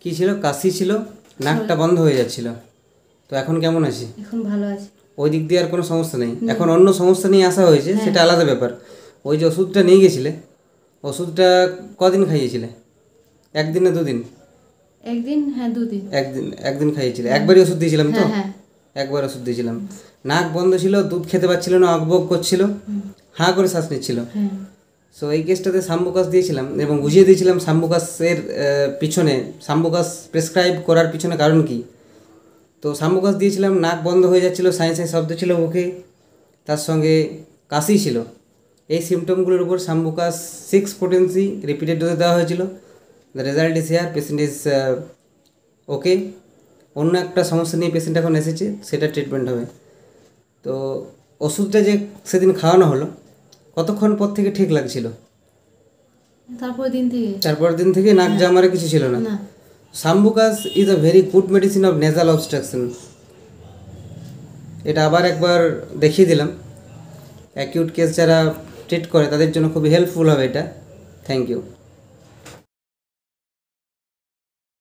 কি ছিল? কাশি ছিল, নাকটা বন্ধ হয়ে যাচ্ছিল। তো এখন কেমন আছে? এখন ভালো আছে। ওই দিক দিয়ে আর কোনো সমস্যা নেই। এখন অন্য সমস্যা নিয়ে আসা হয়েছে, সেটা আলাদা ব্যাপার। ওই যে ওষুধটা নিয়ে গেছিলে, ওষুধটা কদিন খাইয়েছিলে? একদিন না দুদিন? একদিন, হ্যাঁ 2 দিন। একদিন খাইয়েছিলে। একবারই ওষুধ দিয়েছিলাম তো? হ্যাঁ। একবার ওষুধ দিয়েছিলাম। নাক বন্ধ ছিল, দুধ খেতে পারছিল না, অকবক করছিল, হাঁ করে শ্বাস নিচ্ছিল। সো এই কেসটাতে সাম্বুকাস দিয়েছিলাম এবং বুঝিয়ে দিয়েছিলাম সাম্বুকাসের পিছনে, সাম্বুকাস প্রেসক্রাইব করার পিছনে কারণ কি। তো সাম্বুকাস দিয়েছিলাম, নাক বন্ধ হয়ে যাচ্ছিল, সাঁই সাঁই শব্দ ছিল মুখে, তার সঙ্গে কাশি ছিল। এই সিমটমগুলোর উপর সাম্বুকাস 6 পোটেন্সি রিপিটেড ডোজে দেওয়া হয়েছিল। The result is here, patient is okay. অন্য একটা সমস্যা নিয়ে পেশেন্ট এখন এসেছে, সেটা ট্রিটমেন্ট হবে। তো ওষুধটা যে সেদিন খাওয়ানো হলো, কতক্ষণ পর থেকে ঠিক লাগছিল? তারপর দিন থেকে নাক জামারে কিছু ছিল না। Sambucus is a very good medicine of nasal obstruction. এটা আবার একবার দেখিয়ে দিলাম। অ্যাকিউট কেস যারা ট্রিট করে তাদের জন্য খুবই হেল্পফুল হবে এটা। Thank you.